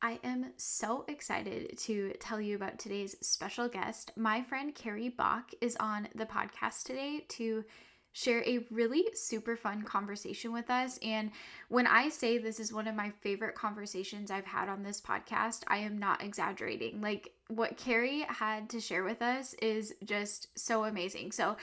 I am so excited to tell you about today's special guest. My friend Carrie Bock is on the podcast today to share a really super fun conversation with us. And when I say this is one of my favorite conversations I've had on this podcast, I am not exaggerating. Like, what Carrie had to share with us is just so amazing. So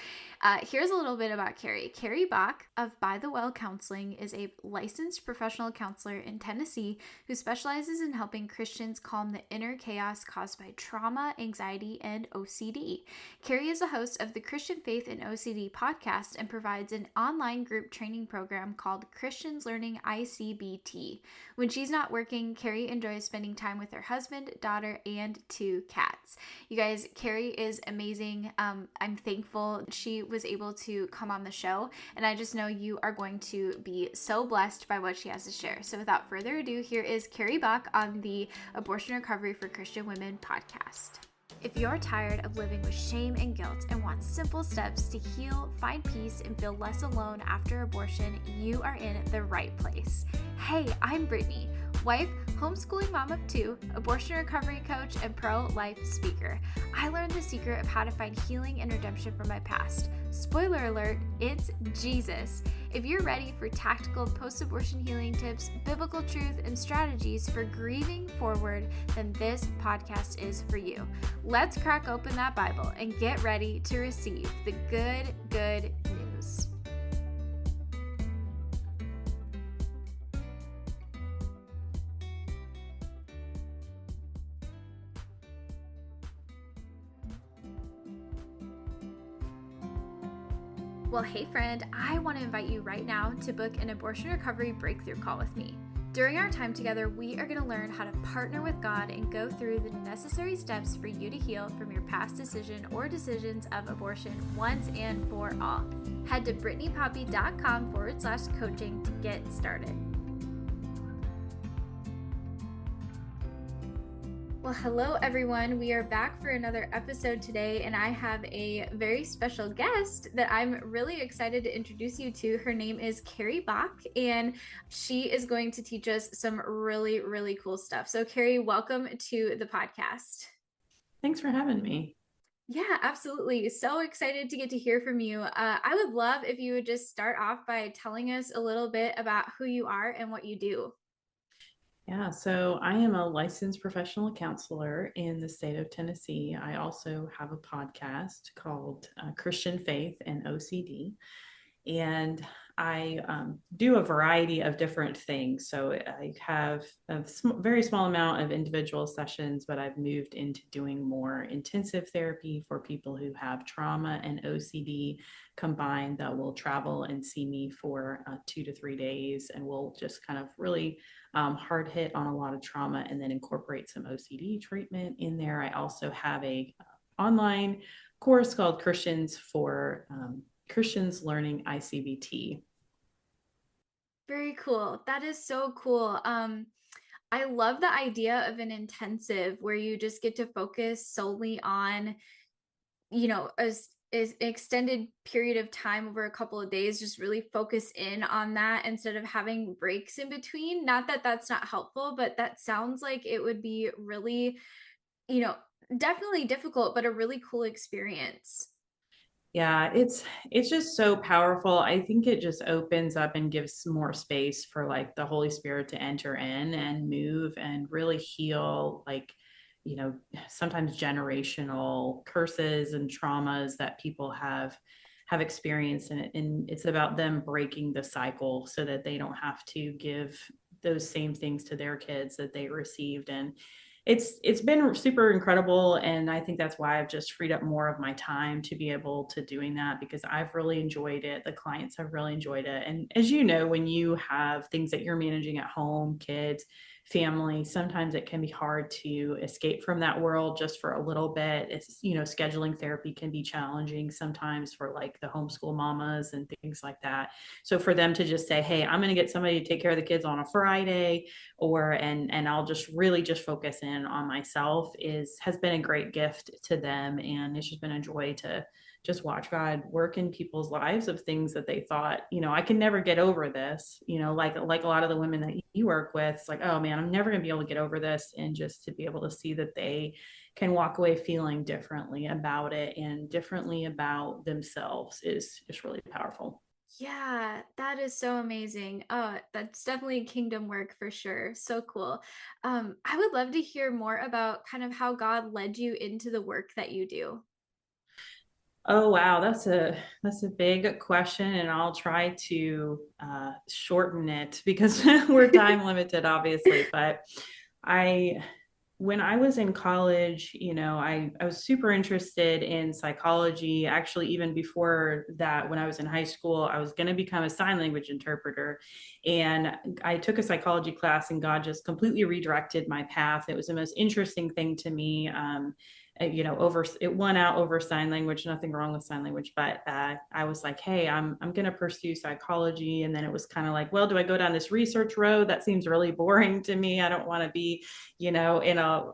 here's a little bit about Carrie. Carrie Bock of By the Well Counseling is a licensed professional counselor in Tennessee who specializes in helping Christians calm the inner chaos caused by trauma, anxiety, and OCD. Carrie is a host of the Christian Faith and OCD podcast and provides an online group training program called Christians Learning ICBT. When she's not working, Carrie enjoys spending time with her husband, daughter, and 2 cats. You guys, Carrie is amazing. I'm thankful she was able to come on the show, and I just know you are going to be so blessed by what she has to share. So without further ado, here is Carrie Bock on the Abortion Recovery for Christian Women podcast. If you're tired of living with shame and guilt and want simple steps to heal, find peace, and feel less alone after abortion, you are in the right place. Hey, I'm Brittany, wife, homeschooling mom of 2, abortion recovery coach, and pro-life speaker. I learned the secret of how to find healing and redemption from my past. Spoiler alert, it's Jesus. If you're ready for tactical post-abortion healing tips, biblical truth, and strategies for grieving forward, then this podcast is for you. Let's crack open that Bible and get ready to receive the good news. Well, hey friend, I want to invite you right now to book an abortion recovery breakthrough call with me. During our time together, we are going to learn how to partner with God and go through the necessary steps for you to heal from your past decision or decisions of abortion once and for all. Head to brittanypoppy.com/coaching to get started. Well, hello everyone. We are back for another episode today, and I have a very special guest that I'm really excited to introduce you to. Her name is Carrie Bock, and she is going to teach us some really, really cool stuff. So Carrie, welcome to the podcast. Thanks for having me. Yeah, absolutely. So excited to get to hear from you. I would love if you would just start off by telling us a little bit about who you are and what you do. Yeah, so I am a licensed professional counselor in the state of Tennessee. I also have a podcast called Christian Faith and OCD. And I do a variety of different things. So I have a very small amount of individual sessions, but I've moved into doing more intensive therapy for people who have trauma and OCD combined that will travel and see me for 2 to 3 days. And we'll just kind of really hard hit on a lot of trauma and then incorporate some OCD treatment in there. I also have a online course called Christians Learning ICBT. Very cool. That is so cool. I love the idea of an intensive where you just get to focus solely on, as an extended period of time over a couple of days, just really focus in on that instead of having breaks in between. Not that that's not helpful, but that sounds like it would be really, definitely difficult, but a really cool experience. Yeah, it's just so powerful. I think it just opens up and gives more space for like the Holy Spirit to enter in and move and really heal, like, sometimes generational curses and traumas that people have experienced, and it's about them breaking the cycle so that they don't have to give those same things to their kids that they received. And it's been super incredible, and I think that's why I've just freed up more of my time to be able to doing that, because I've really enjoyed it. The clients have really enjoyed it. And as you know, when you have things that you're managing at home, kids, family, sometimes it can be hard to escape from that world just for a little bit. It's, scheduling therapy can be challenging sometimes for like the homeschool mamas and things like that. So for them to just say, hey, I'm going to get somebody to take care of the kids on a Friday, and I'll just really just focus in on myself, has been a great gift to them. And it's just been a joy to just watch God work in people's lives of things that they thought, I can never get over this, like a lot of the women that you work with, it's like, oh man, I'm never going to be able to get over this. And just to be able to see that they can walk away feeling differently about it and differently about themselves is just really powerful. Yeah, that is so amazing. That's definitely kingdom work for sure. So cool. I would love to hear more about kind of how God led you into the work that you do. Oh wow, that's a big question, and I'll try to shorten it because we're time limited, obviously. But I when I was in college, I was super interested in psychology. Actually, even before that, when I was in high school, I was going to become a sign language interpreter. And I took a psychology class, and God just completely redirected my path. It was the most interesting thing to me. Over it won out over sign language, nothing wrong with sign language, but I was like, hey, I'm going to pursue psychology. And then it was kind of like, well, do I go down this research road? That seems really boring to me. I don't want to be in a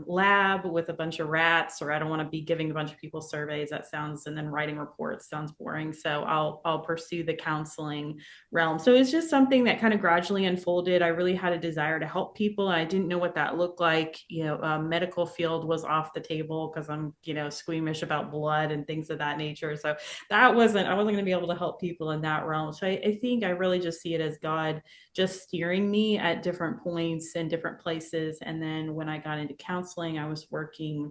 lab with a bunch of rats, or I don't want to be giving a bunch of people surveys. That sounds, and then writing reports sounds boring. So I'll pursue the counseling realm. So it's just something that kind of gradually unfolded. I really had a desire to help people, and I didn't know what that looked like. Medical field was off the table because I'm, squeamish about blood and things of that nature. So I wasn't going to be able to help people in that realm. So I think I really just see it as God just steering me at different points and different places. And then when I got into counseling, I was working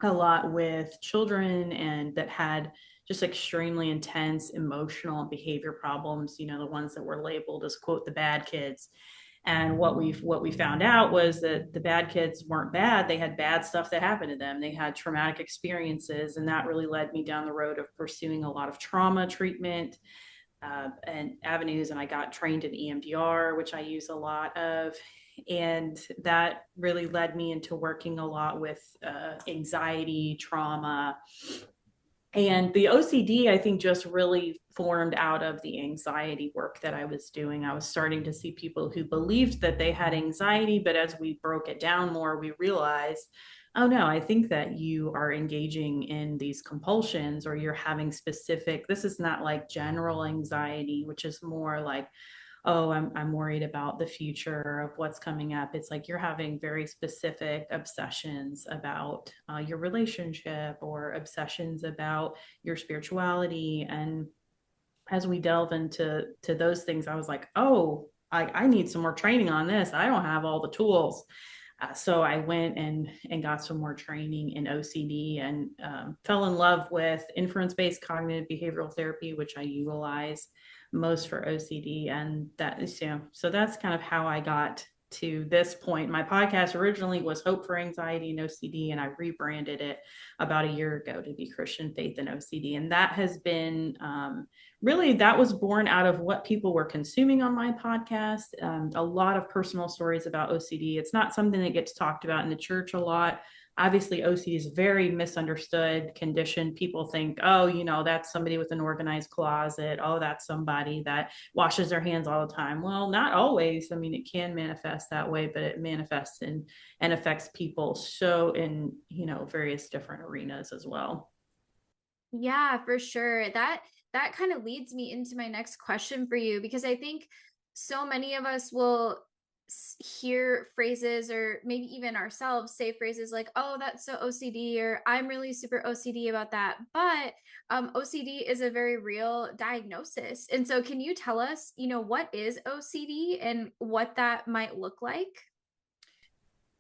a lot with children and that had just extremely intense emotional and behavior problems, the ones that were labeled as, quote, the bad kids. And what we found out was that the bad kids weren't bad. They had bad stuff that happened to them. They had traumatic experiences, and that really led me down the road of pursuing a lot of trauma treatment and avenues. And I got trained in EMDR, which I use a lot of. And that really led me into working a lot with anxiety, trauma. And the OCD, I think, just really formed out of the anxiety work that I was doing. I was starting to see people who believed that they had anxiety, but as we broke it down more, we realized, oh no, I think that you are engaging in these compulsions, or you're having specific, this is not like general anxiety, which is more like, oh, I'm worried about the future of what's coming up. It's like you're having very specific obsessions about your relationship, or obsessions about your spirituality. And as we delve into those things, I was like, oh, I need some more training on this. I don't have all the tools. So I went and got some more training in OCD, and fell in love with inference-based cognitive behavioral therapy, which I utilize most for OCD. And that is, so that's kind of how I got to this point. My podcast originally was Hope for Anxiety and OCD, and I rebranded it about a year ago to be Christian Faith and OCD. And that has been really, that was born out of what people were consuming on my podcast. A lot of personal stories about OCD. It's not something that gets talked about in the church a lot. Obviously, OCD is a very misunderstood condition. People think, oh, that's somebody with an organized closet. Oh, that's somebody that washes their hands all the time. Well, not always. I mean, it can manifest that way, but it manifests and affects people so in, various different arenas as well. Yeah, for sure. That kind of leads me into my next question for you, because I think so many of us will hear phrases, or maybe even ourselves say phrases like, "Oh, that's so OCD," or "I'm really super OCD about that." But OCD is a very real diagnosis. And so can you tell us, what is OCD and what that might look like?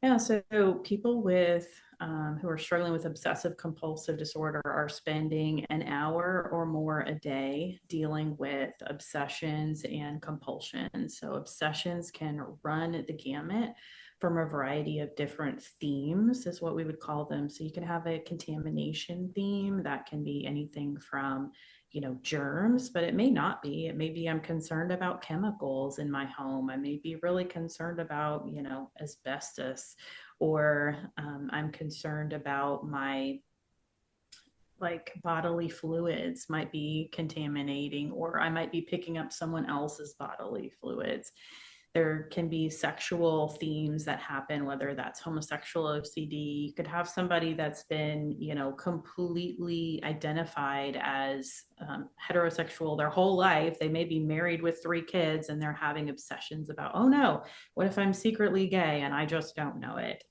Yeah, so people with who are struggling with obsessive compulsive disorder are spending an hour or more a day dealing with obsessions and compulsions. So obsessions can run the gamut from a variety of different themes, is what we would call them. So you can have a contamination theme that can be anything from germs, but it may not be. It may be, I'm concerned about chemicals in my home. I may be really concerned about, asbestos, or I'm concerned about my like bodily fluids might be contaminating, or I might be picking up someone else's bodily fluids. There can be sexual themes that happen, whether that's homosexual OCD. You could have somebody that's been, completely identified as heterosexual their whole life. They may be married with 3 kids and they're having obsessions about, oh no, what if I'm secretly gay and I just don't know it?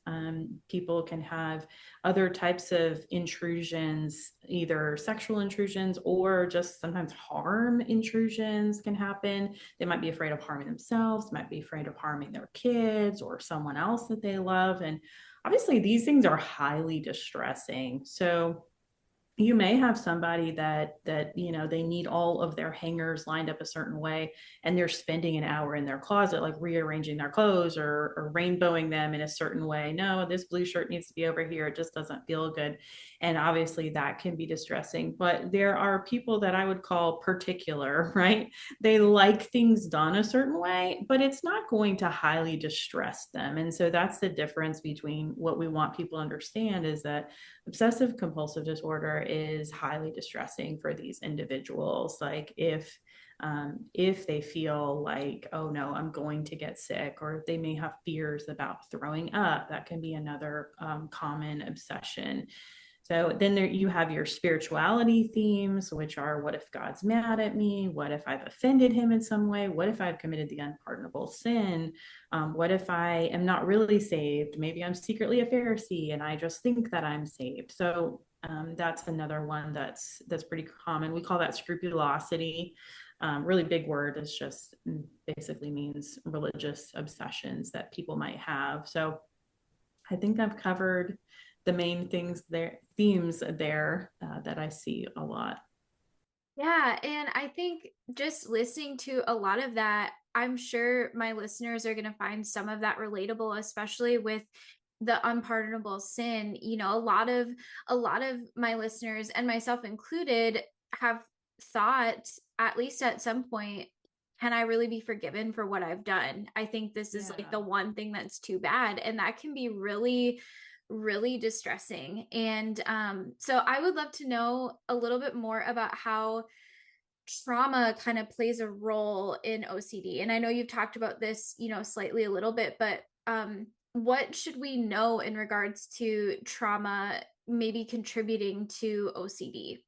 People can have other types of intrusions, either sexual intrusions or just sometimes harm intrusions can happen. They might be afraid of harming themselves, might be afraid of harming their kids or someone else that they love. And obviously, these things are highly distressing. So, you may have somebody that they need all of their hangers lined up a certain way, and they're spending an hour in their closet like rearranging their clothes or rainbowing them in a certain way. No, this blue shirt needs to be over here, it just doesn't feel good. And obviously that can be distressing. But there are people that I would call particular, right? They like things done a certain way, but it's not going to highly distress them. And so that's the difference between what we want people to understand, is that obsessive compulsive disorder is highly distressing for these individuals. Like if they feel like, oh no, I'm going to get sick, or if they may have fears about throwing up, that can be another common obsession. So then there you have your spirituality themes, which are, what if God's mad at me? What if I've offended him in some way? What if I've committed the unpardonable sin? What if I am not really saved? Maybe I'm secretly a Pharisee and I just think that I'm saved. So that's another one that's pretty common. We call that scrupulosity. Really big word. It's just basically means religious obsessions that people might have. So I think I've covered the main things there, themes there that I see a lot. Yeah, and I think just listening to a lot of that, I'm sure my listeners are going to find some of that relatable, especially with the unpardonable sin. A lot of my listeners and myself included have thought, at least at some point, can I really be forgiven for what I've done? I think this is like Yeah. the one thing that's too bad, and that can be really really distressing. And so I would love to know a little bit more about how trauma kind of plays a role in OCD. And I know you've talked about this, slightly a little bit, but what should we know in regards to trauma maybe contributing to OCD?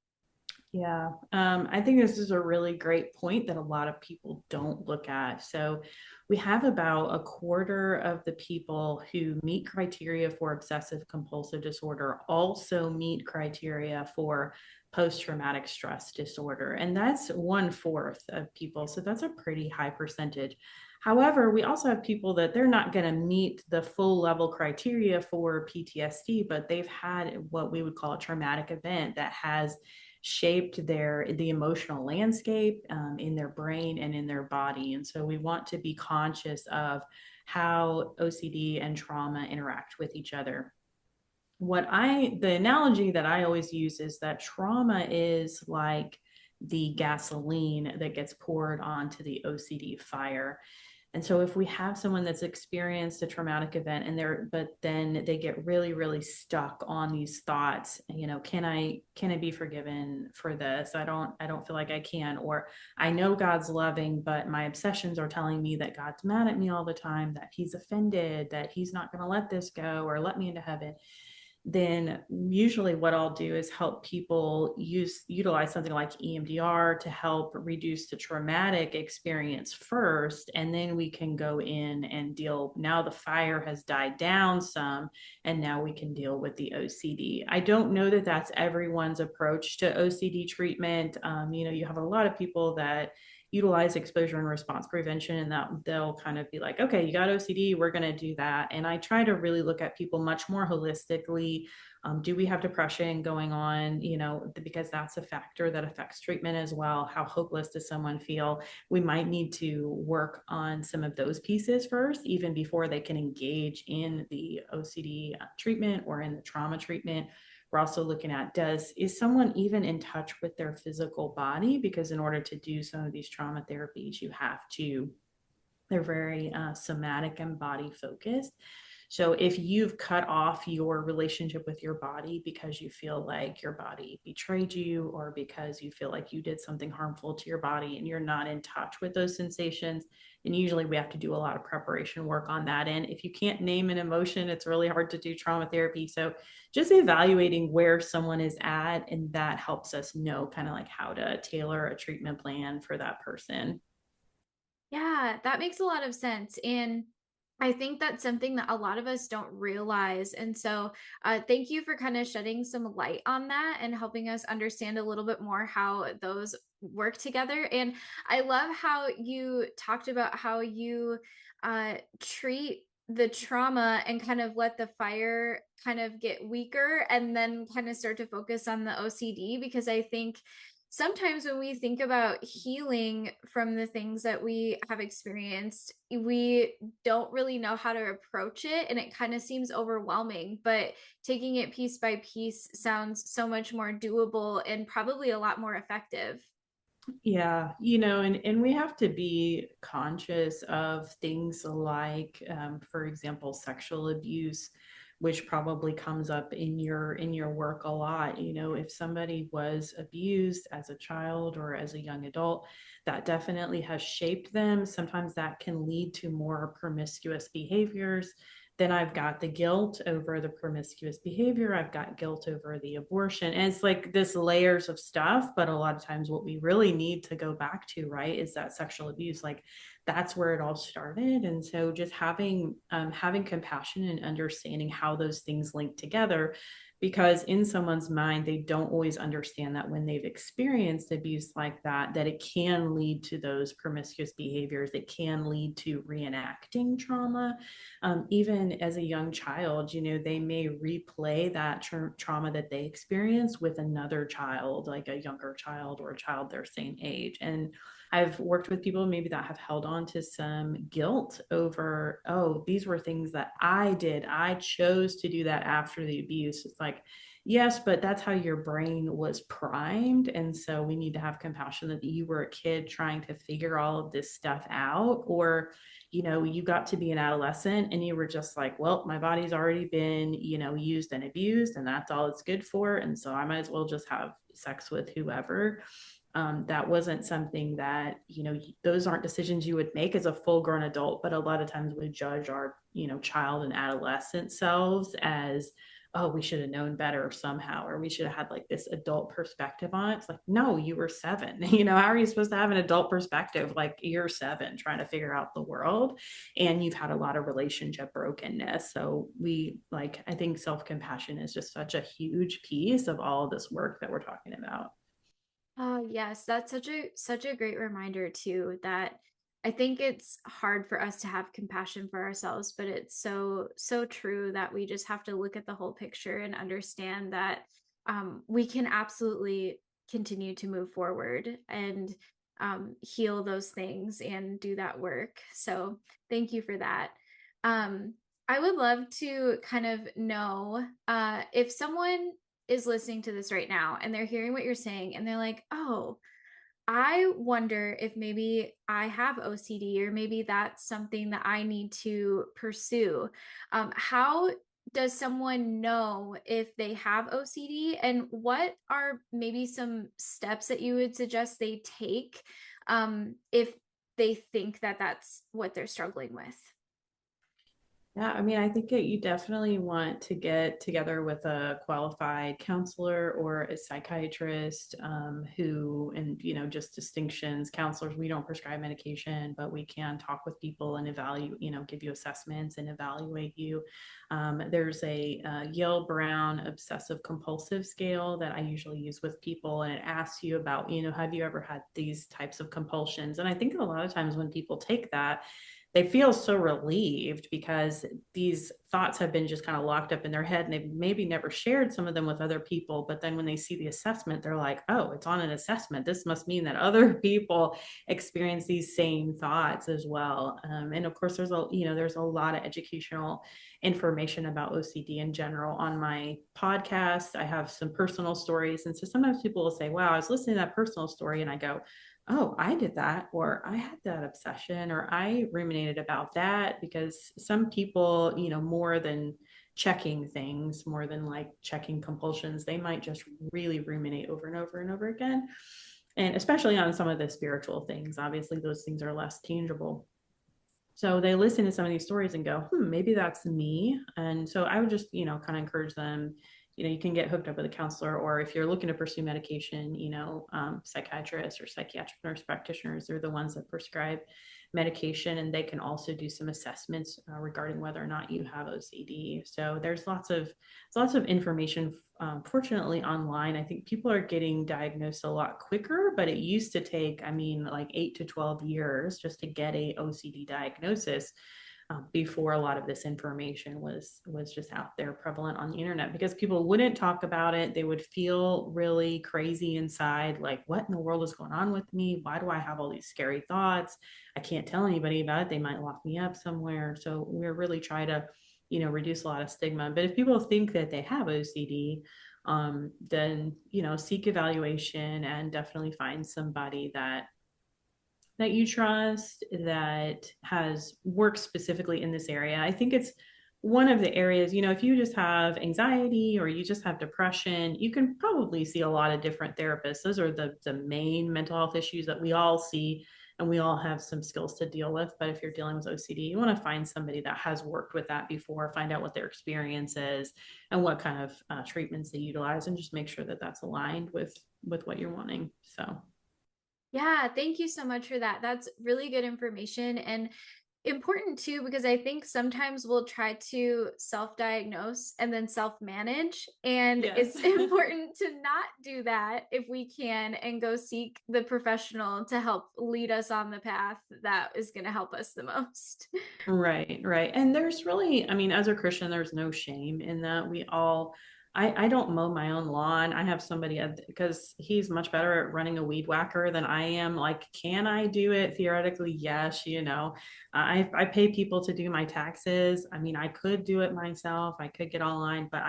Yeah, I think this is a really great point that a lot of people don't look at. So, we have about a quarter of the people who meet criteria for obsessive compulsive disorder also meet criteria for post traumatic stress disorder. And that's 1/4 of people. So, that's a pretty high percentage. However, we also have people that they're not going to meet the full level criteria for PTSD, but they've had what we would call a traumatic event that has shaped the emotional landscape in their brain and in their body. And so we want to be conscious of how OCD and trauma interact with each other. The analogy that I always use is that trauma is like the gasoline that gets poured onto the OCD fire. And so if we have someone that's experienced a traumatic event but then they get really, really stuck on these thoughts, can I be forgiven for this? I don't feel like I can, or I know God's loving, but my obsessions are telling me that God's mad at me all the time, that he's offended, that he's not going to let this go or let me into heaven. Then usually what I'll do is help people utilize something like EMDR to help reduce the traumatic experience first, and then we can go in and deal. Now the fire has died down some, and now we can deal with the OCD. I don't know that that's everyone's approach to OCD treatment. You have a lot of people that utilize exposure and response prevention, and that they'll kind of be like, okay, you got OCD, we're going to do that. And I try to really look at people much more holistically. Do we have depression going on? Because that's a factor that affects treatment as well. How hopeless does someone feel? We might need to work on some of those pieces first, even before they can engage in the OCD treatment or in the trauma treatment. We're also looking at, is someone even in touch with their physical body? Because in order to do some of these trauma therapies, they're very somatic and body focused. So if you've cut off your relationship with your body because you feel like your body betrayed you, or because you feel like you did something harmful to your body and you're not in touch with those sensations, and usually we have to do a lot of preparation work on that end. If you can't name an emotion, it's really hard to do trauma therapy. So just evaluating where someone is at, and that helps us know kind of like how to tailor a treatment plan for that person. Yeah, that makes a lot of sense. And I think that's something that a lot of us don't realize. And so, thank you for kind of shedding some light on that and helping us understand a little bit more how those work together. And I love how you talked about how you treat the trauma and kind of let the fire kind of get weaker and then kind of start to focus on the OCD, because I think sometimes when we think about healing from the things that we have experienced, we don't really know how to approach it and it kind of seems overwhelming. But taking it piece by piece sounds so much more doable and probably a lot more effective. Yeah, and we have to be conscious of things like, for example, sexual abuse, which probably comes up in your work a lot. If somebody was abused as a child or as a young adult, that definitely has shaped them. Sometimes that can lead to more promiscuous behaviors. Then I've got the guilt over the promiscuous behavior. I've got guilt over the abortion. And it's like this layers of stuff. But a lot of times, what we really need to go back to, right, is that sexual abuse. Like that's where it all started. And so just having compassion and understanding how those things link together, because in someone's mind they don't always understand that when they've experienced abuse like that it can lead to those promiscuous behaviors. It can lead to reenacting trauma. Even as a young child, they may replay that trauma that they experienced with another child, like a younger child or a child their same age. And I've worked with people maybe that have held on to some guilt over, oh, these were things that I did. I chose to do that after the abuse. It's like, yes, but that's how your brain was primed. And so we need to have compassion that you were a kid trying to figure all of this stuff out, or you got to be an adolescent and you were just like, well, my body's already been, used and abused, and that's all it's good for. And so I might as well just have sex with whoever. That wasn't something that, those aren't decisions you would make as a full grown adult. But a lot of times we judge our, child and adolescent selves as, oh, we should have known better somehow, or we should have had like this adult perspective on it. It's like, no, you were 7. How are you supposed to have an adult perspective? Like you're 7 trying to figure out the world, and you've had a lot of relationship brokenness. So I think self-compassion is just such a huge piece of all of this work that we're talking about. Oh, yes, that's such a great reminder too, that I think it's hard for us to have compassion for ourselves, but it's so true that we just have to look at the whole picture and understand that we can absolutely continue to move forward and heal those things and do that work. So thank you for that. Um, I would love to kind of know if someone is listening to this right now and they're hearing what you're saying and they're like, oh, I wonder if maybe I have OCD or maybe that's something that I need to pursue. How does someone know if they have OCD, and what are maybe some steps that you would suggest they take if they think that that's what they're struggling with? Yeah, I mean, I think that you definitely want to get together with a qualified counselor or a psychiatrist, who, and, just distinctions. Counselors, we don't prescribe medication, but we can talk with people and evaluate, give you assessments and evaluate you. There's a Yale Brown obsessive compulsive scale that I usually use with people, and it asks you about, have you ever had these types of compulsions? And I think a lot of times when people take that, they feel so relieved because these thoughts have been just kind of locked up in their head, and they've maybe never shared some of them with other people. But then when they see the assessment, they're like, oh, it's on an assessment. This must mean that other people experience these same thoughts as well. And of course, there's a lot of educational information about OCD in general on my podcast. I have some personal stories. And so sometimes people will say, wow, I was listening to that personal story, and I go, oh, I did that, or I had that obsession, or I ruminated about that. Because some people, more than checking things, more than like checking compulsions, they might just really ruminate over and over and over again. And especially on some of the spiritual things, obviously, those things are less tangible. So they listen to some of these stories and go, maybe that's me. And so I would just, kind of encourage them. You can get hooked up with a counselor, or if you're looking to pursue medication, psychiatrists or psychiatric nurse practitioners, they're the ones that prescribe medication, and they can also do some assessments regarding whether or not you have OCD. So there's lots of information. Fortunately, online, I think people are getting diagnosed a lot quicker, but it used to take, I mean, like 8 to 12 years just to get a OCD diagnosis, before a lot of this information was just out there prevalent on the internet, because people wouldn't talk about it. They would feel really crazy inside, like, what in the world is going on with me? Why do I have all these scary thoughts? I can't tell anybody about it. They might lock me up somewhere. So we're really trying to, reduce a lot of stigma. But if people think that they have OCD, then, seek evaluation and definitely find somebody that you trust, that has worked specifically in this area. I think it's one of the areas, if you just have anxiety or you just have depression, you can probably see a lot of different therapists. Those are the main mental health issues that we all see, and we all have some skills to deal with. But if you're dealing with OCD, you want to find somebody that has worked with that before, find out what their experience is and what kind of treatments they utilize, and just make sure that that's aligned with what you're wanting. So Yeah, thank you so much for that. That's really good information and important too, because I think sometimes we'll try to self-diagnose and then self-manage. And yes. it's important to not do that if we can, and go seek the professional to help lead us on the path that is going to help us the most. Right, right. And there's really, I mean, as a Christian, there's no shame in that. I don't mow my own lawn. I have somebody because he's much better at running a weed whacker than I am. Like, can I do it? Theoretically, yes, I pay people to do my taxes. I mean, I could do it myself. I could get online, but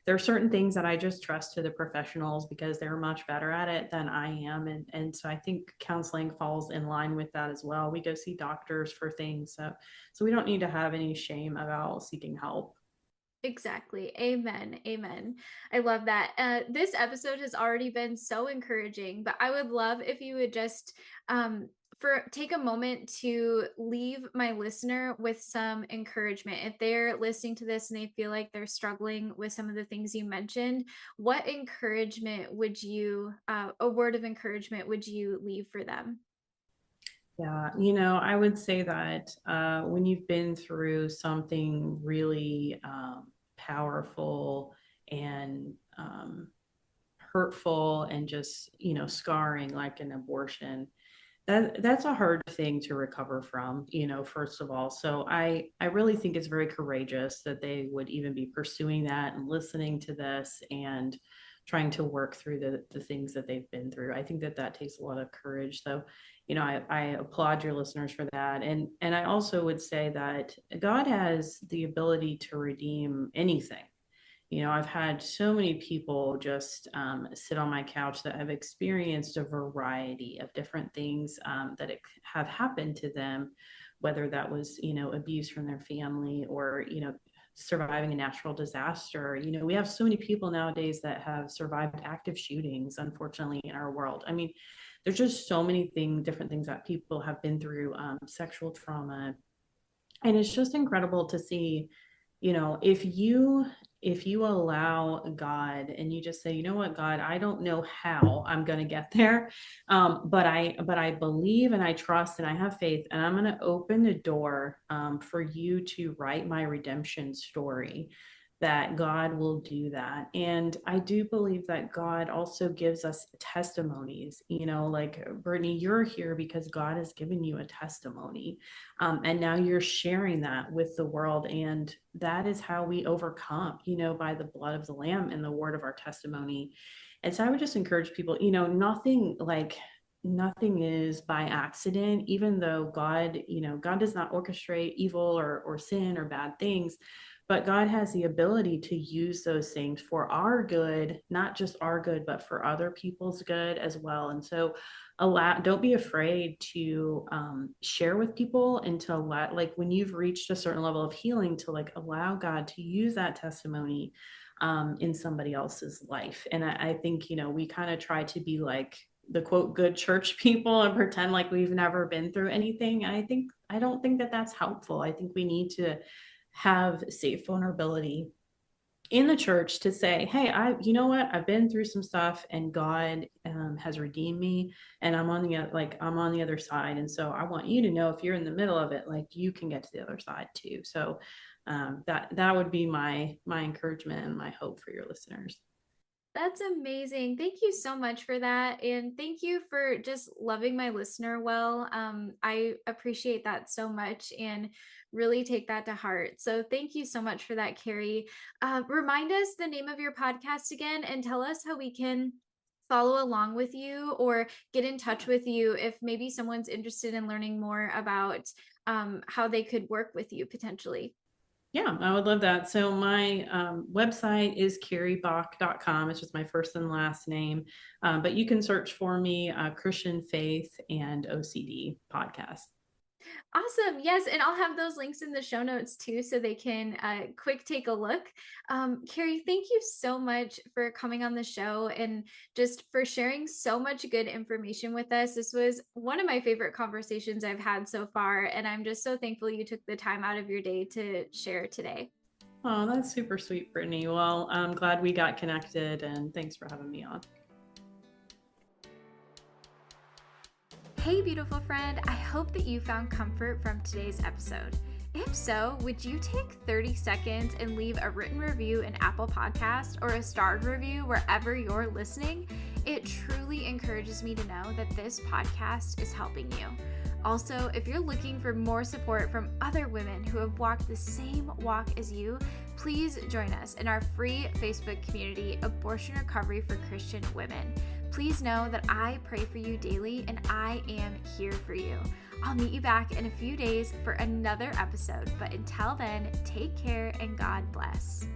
there are certain things that I just trust to the professionals because they're much better at it than I am. And so I think counseling falls in line with that as well. We go see doctors for things. So we don't need to have any shame about seeking help. Exactly. Amen. Amen. I love that. This episode has already been so encouraging, but I would love if you would just take a moment to leave my listener with some encouragement. If they're listening to this and they feel like they're struggling with some of the things you mentioned, what encouragement would you, a word of encouragement would you leave for them? Yeah, I would say that when you've been through something really powerful and hurtful and just, scarring, like an abortion, that's a hard thing to recover from, first of all. So I really think it's very courageous that they would even be pursuing that and listening to this and trying to work through the things that they've been through. I think that takes a lot of courage. So, I applaud your listeners for that. And I also would say that God has the ability to redeem anything. I've had so many people just sit on my couch that have experienced a variety of different things that have happened to them, whether that was, abuse from their family, or, surviving a natural disaster. We have so many people nowadays that have survived active shootings, unfortunately, in our world. I mean, there's just so many different things that people have been through, sexual trauma. And it's just incredible to see, if you allow God and you just say, what, God, I don't know how I'm going to get there, but I believe and I trust and I have faith, and I'm going to open the door, for you to write my redemption story, that God will do that. And I do believe that God also gives us testimonies. Like, Brittany, you're here because God has given you a testimony, and now you're sharing that with the world. And that is how we overcome, by the blood of the Lamb and the word of our testimony. And so I would just encourage people, nothing is by accident. Even though God does not orchestrate evil or sin or bad things, but God has the ability to use those things for our good, not just our good, but for other people's good as well. And so don't be afraid to share with people, and to let, like, when you've reached a certain level of healing, to like allow God to use that testimony in somebody else's life. And I think, we kind of try to be like the quote good church people and pretend like we've never been through anything. And I don't think that that's helpful. I think we need to have safe vulnerability in the church to say, hey, you know what, I've been through some stuff, and God has redeemed me, and I'm on the other side. And so I want you to know, if you're in the middle of it, like, you can get to the other side too. So that would be my encouragement and my hope for your listeners. That's amazing. Thank you so much for that. And thank you for just loving my listener well. I appreciate that so much and really take that to heart. So thank you so much for that, Carrie. Remind us the name of your podcast again, and tell us how we can follow along with you or get in touch with you if maybe someone's interested in learning more about how they could work with you potentially. Yeah, I would love that. So my website is carriebock.com. It's just my first and last name. But you can search for me, Christian Faith and OCD podcast. Awesome. Yes. And I'll have those links in the show notes too, so they can quick take a look. Carrie, thank you so much for coming on the show and just for sharing so much good information with us. This was one of my favorite conversations I've had so far. And I'm just so thankful you took the time out of your day to share today. Oh, that's super sweet, Brittany. Well, I'm glad we got connected, and thanks for having me on. Hey, beautiful friend, I hope that you found comfort from today's episode. If so, would you take 30 seconds and leave a written review in Apple Podcast or a starred review wherever you're listening? It truly encourages me to know that this podcast is helping you. Also, if you're looking for more support from other women who have walked the same walk as you, please join us in our free Facebook community, Abortion Recovery for Christian Women. Please know that I pray for you daily, and I am here for you. I'll meet you back in a few days for another episode, but until then, take care and God bless.